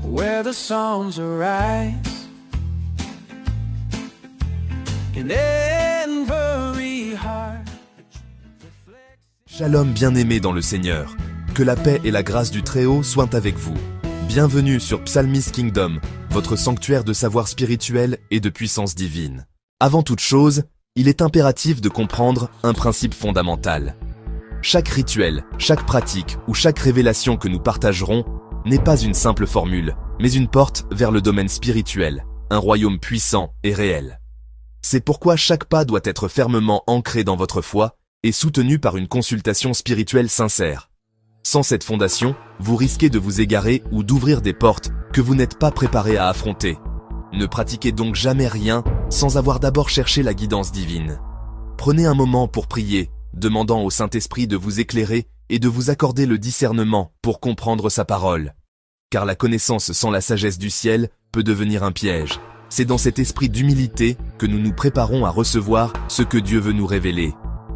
where the songs arise in every heart. Shalom bien-aimés dans le Seigneur, que la paix et la grâce du Très-Haut soient avec vous. Bienvenue sur Psalmist Kingdom, votre sanctuaire de savoir spirituel et de puissance divine. Avant toute chose, il est impératif de comprendre un principe fondamental. Chaque rituel, chaque pratique ou chaque révélation que nous partagerons n'est pas une simple formule, mais une porte vers le domaine spirituel, un royaume puissant et réel. C'est pourquoi chaque pas doit être fermement ancré dans votre foi et soutenu par une consultation spirituelle sincère. Sans cette fondation, vous risquez de vous égarer ou d'ouvrir des portes que vous n'êtes pas préparé à affronter. Ne pratiquez donc jamais rien sans avoir d'abord cherché la guidance divine. Prenez un moment pour prier, demandant au Saint-Esprit de vous éclairer et de vous accorder le discernement pour comprendre sa parole. Car la connaissance sans la sagesse du ciel peut devenir un piège. C'est dans cet esprit d'humilité que nous nous préparons à recevoir ce que Dieu veut nous révéler.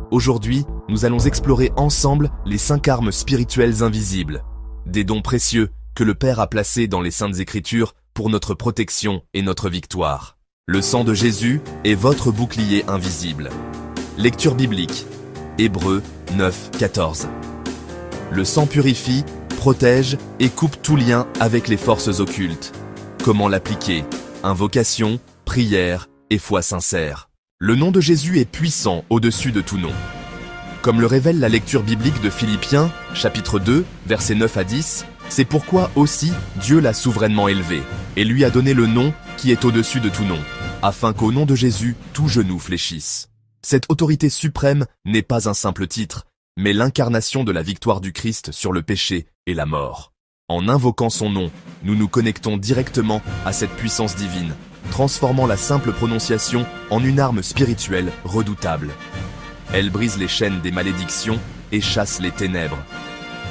Aujourd'hui, nous allons explorer ensemble les 5 armes spirituelles invisibles, des dons précieux que le Père a placés dans les Saintes Écritures pour notre protection et notre victoire. Le sang de Jésus est votre bouclier invisible. Lecture biblique. Hébreux 9, 14. Le sang purifie, protège et coupe tout lien avec les forces occultes. Comment l'appliquer? Invocation, prière et foi sincère. Le nom de Jésus est puissant au-dessus de tout nom. Comme le révèle la lecture biblique de Philippiens, chapitre 2, versets 9 à 10, c'est pourquoi aussi Dieu l'a souverainement élevé et lui a donné le nom qui est au-dessus de tout nom, afin qu'au nom de Jésus, tout genou fléchisse. Cette autorité suprême n'est pas un simple titre, mais l'incarnation de la victoire du Christ sur le péché et la mort. En invoquant son nom, nous nous connectons directement à cette puissance divine, transformant la simple prononciation en une arme spirituelle redoutable. Elle brise les chaînes des malédictions et chasse les ténèbres.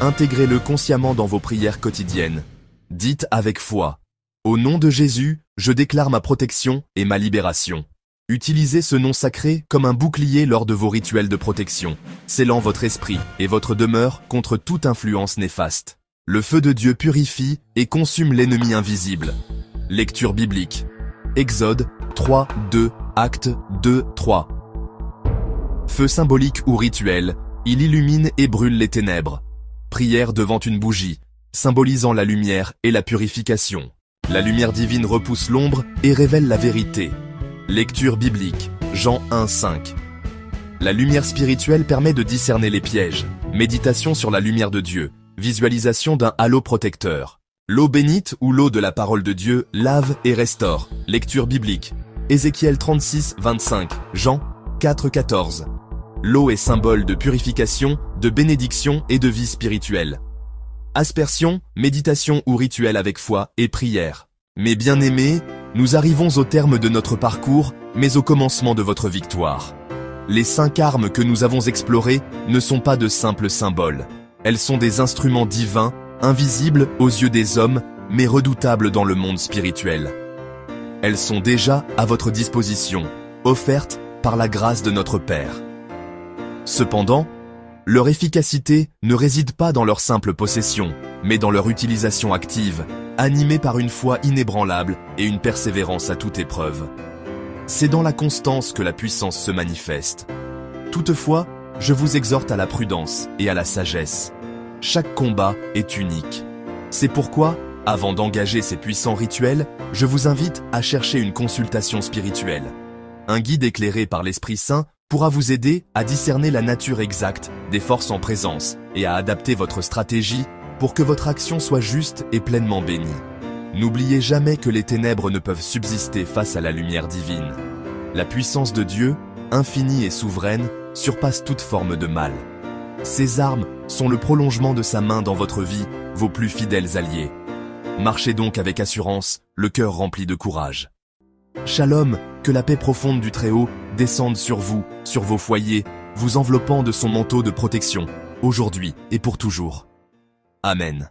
Intégrez-le consciemment dans vos prières quotidiennes. Dites avec foi: au nom de Jésus, je déclare ma protection et ma libération. Utilisez ce nom sacré comme un bouclier lors de vos rituels de protection, scellant votre esprit et votre demeure contre toute influence néfaste. Le feu de Dieu purifie et consume l'ennemi invisible. Lecture biblique. Exode 3, 2, Actes 2, 3. Feu symbolique ou rituel, il illumine et brûle les ténèbres. Prière devant une bougie, symbolisant la lumière et la purification. La lumière divine repousse l'ombre et révèle la vérité. Lecture biblique, Jean 1, 5. La lumière spirituelle permet de discerner les pièges. Méditation sur la lumière de Dieu, visualisation d'un halo protecteur. L'eau bénite ou l'eau de la parole de Dieu lave et restaure. Lecture biblique, Ézéchiel 36, 25, Jean 4, 14. L'eau est symbole de purification, de bénédiction et de vie spirituelle. Aspersion, méditation ou rituel avec foi et prière. Mes bien-aimés, nous arrivons au terme de notre parcours, mais au commencement de votre victoire. Les 5 armes que nous avons explorées ne sont pas de simples symboles. Elles sont des instruments divins, invisibles aux yeux des hommes, mais redoutables dans le monde spirituel. Elles sont déjà à votre disposition, offertes par la grâce de notre Père. Cependant, leur efficacité ne réside pas dans leur simple possession, mais dans leur utilisation active, animée par une foi inébranlable et une persévérance à toute épreuve. C'est dans la constance que la puissance se manifeste. Toutefois, je vous exhorte à la prudence et à la sagesse. Chaque combat est unique. C'est pourquoi, avant d'engager ces puissants rituels, je vous invite à chercher une consultation spirituelle. Un guide éclairé par l'Esprit Saint pourra vous aider à discerner la nature exacte des forces en présence et à adapter votre stratégie pour que votre action soit juste et pleinement bénie. N'oubliez jamais que les ténèbres ne peuvent subsister face à la lumière divine. La puissance de Dieu, infinie et souveraine, surpasse toute forme de mal. Ces armes sont le prolongement de sa main dans votre vie, vos plus fidèles alliés. Marchez donc avec assurance, le cœur rempli de courage. Shalom, que la paix profonde du Très-Haut descende sur vous, sur vos foyers, vous enveloppant de son manteau de protection, aujourd'hui et pour toujours. Amen.